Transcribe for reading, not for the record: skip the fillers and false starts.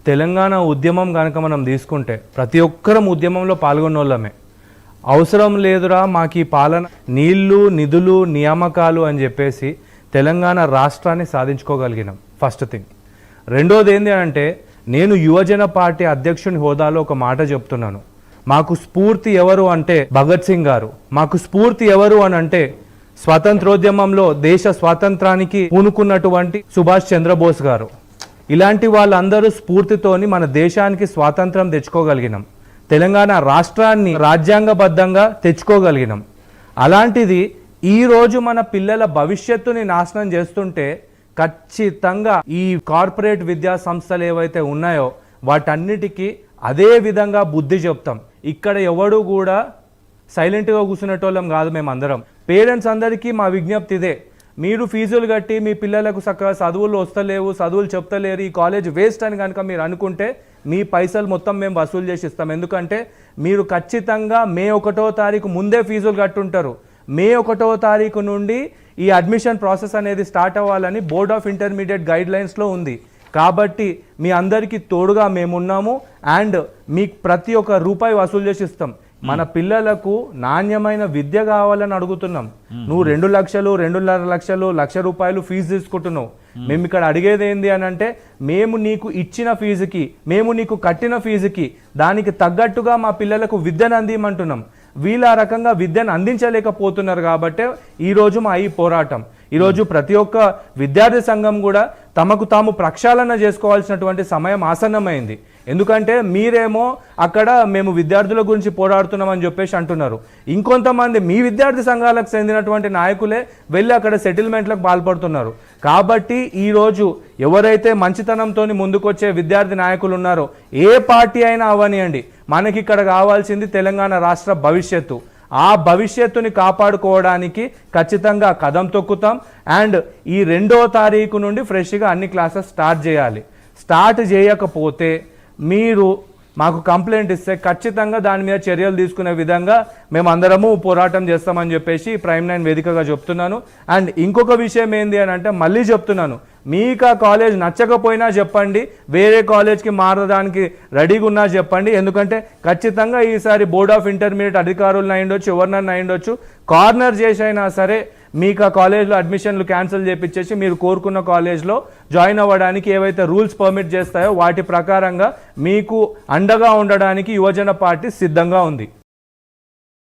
తెలంగాణ ఉద్యమం కనుక మనం తీసుకుంటే ప్రతి ఒక్కరం ఉద్యమంలో పాల్గొన్నోళ్ళమే. అవసరం లేదురా మాకు ఈ పాలన, నీళ్లు నిధులు నియామకాలు అని చెప్పేసి తెలంగాణ రాష్ట్రాన్ని సాధించుకోగలిగినాం. First thing. రెండోది ఏంటి అంటే, నేను యువజన పార్టీ అధ్యక్షుని హోదాలో ఒక మాట చెప్తున్నాను. మాకు స్ఫూర్తి ఎవరు అంటే భగత్ సింగ్ గారు. మాకు స్ఫూర్తి ఎవరు అని అంటే స్వాతంత్రోద్యమంలో దేశ స్వాతంత్రానికి పూనుకున్నటువంటి సుభాష్ చంద్రబోస్ గారు. ఇలాంటి వాళ్ళందరూ స్ఫూర్తితోని మన దేశానికి స్వాతంత్రం తెచ్చుకోగలిగినాం. తెలంగాణ రాష్ట్రాన్ని రాజ్యాంగబద్ధంగా తెచ్చుకోగలిగినాం. అలాంటిది ఈరోజు మన పిల్లల భవిష్యత్తుని నాశనం చేస్తుంటే ఖచ్చితంగా ఈ కార్పొరేట్ విద్యా సంస్థలు ఏవైతే ఉన్నాయో వాటన్నిటికీ అదే విధంగా బుద్ధి చెప్తాం. ఇక్కడ ఎవడు కూడా సైలెంట్గా కూర్చునేటోళ్ళం కాదు. మేమందరం పేరెంట్స్ అందరికీ మా విజ్ఞప్తి ఇదే. మీరు ఫీజులు కట్టి మీ పిల్లలకు చక్కగా చదువులు వస్తలేవు, చదువులు చెప్తలేరు, ఈ కాలేజ్ వేస్ట్ అని కనుక మీరు అనుకుంటే మీ పైసలు మొత్తం మేము వసూలు చేసి ఇస్తాం. ఎందుకంటే మీరు ఖచ్చితంగా మే 1వ తారీఖు ముందే ఫీజులు కట్టుంటారు. మే 1వ తారీఖు నుండి ఈ అడ్మిషన్ ప్రాసెస్ అనేది స్టార్ట్ అవ్వాలని బోర్డ్ ఆఫ్ ఇంటర్మీడియట్ గైడ్ లైన్స్లో ఉంది. కాబట్టి మీ అందరికీ తోడుగా మేమున్నాము. అండ్ మీకు ప్రతి ఒక్క రూపాయి వసూలు చేసి ఇస్తాం. మన పిల్లలకు నాణ్యమైన విద్య కావాలని అడుగుతున్నాం. నువ్వు 2 లక్షలు 2.5 లక్షలు ₹1,00,000 ఫీజు తీసుకుంటున్నావు. మేము ఇక్కడ అడిగేది ఏంది అని అంటే, మేము నీకు ఇచ్చిన ఫీజుకి, మేము నీకు కట్టిన ఫీజుకి దానికి తగ్గట్టుగా మా పిల్లలకు విద్యను అందిమంటున్నాం. వీళ్ళ రకంగా విద్యను అందించలేకపోతున్నారు. కాబట్టి ఈరోజు మా ఈ పోరాటం. ఈరోజు ప్రతి ఒక్క విద్యార్థి సంఘం కూడా తమకు తాము ప్రక్షాళన చేసుకోవాల్సినటువంటి సమయం ఆసన్నమైంది. ఎందుకంటే మీరేమో అక్కడ మేము విద్యార్థుల గురించి పోరాడుతున్నామని చెప్పేసి అంటున్నారు. ఇంకొంతమంది మీ విద్యార్థి సంఘాలకు చెందినటువంటి నాయకులే వెళ్ళి అక్కడ సెటిల్మెంట్లకు పాల్పడుతున్నారు. కాబట్టి ఈరోజు ఎవరైతే మంచితనంతో ముందుకొచ్చే విద్యార్థి నాయకులు ఉన్నారో, ఏ పార్టీ అయినా అవనియండి, మనకి ఇక్కడ కావాల్సింది తెలంగాణ రాష్ట్ర భవిష్యత్తు. ఆ భవిష్యత్తుని కాపాడుకోవడానికి ఖచ్చితంగా కదం తొక్కుతాం. అండ్ ఈ 2వ తారీఖు నుండి ఫ్రెష్గా అన్ని క్లాసెస్ స్టార్ట్ చేయాలి. స్టార్ట్ చేయకపోతే మీరు మాకు కంప్లైంట్ ఇస్తే ఖచ్చితంగా దాని మీద చర్యలు తీసుకునే విధంగా మేమందరము పోరాటం చేస్తామని చెప్పేసి ప్రైమ్ 9 వేదికగా చెప్తున్నాను. అండ్ ఇంకొక విషయం ఏంది అని అంటే, మళ్ళీ చెప్తున్నాను, మీకు ఆ కాలేజ్ నచ్చకపోయినా చెప్పండి, వేరే కాలేజ్కి మారడానికి రెడీగా ఉన్నా చెప్పండి. ఎందుకంటే ఖచ్చితంగా ఈసారి బోర్డ్ ఆఫ్ ఇంటర్మీడియట్ అధికారులను అయ్యుండొచ్చు, ఎవరినన్నా అయ్యుండొచ్చు, కార్నర్ చేసైనా సరే మీకు ఆ కాలేజ్లో అడ్మిషన్లు క్యాన్సిల్ చేపించేసి మీరు కోరుకున్న కాలేజ్లో జాయిన్ అవ్వడానికి ఏవైతే రూల్స్ పర్మిట్ చేస్తాయో వాటి ప్రకారంగా మీకు అండగా ఉండడానికి యువజన పార్టీ సిద్ధంగా ఉంది.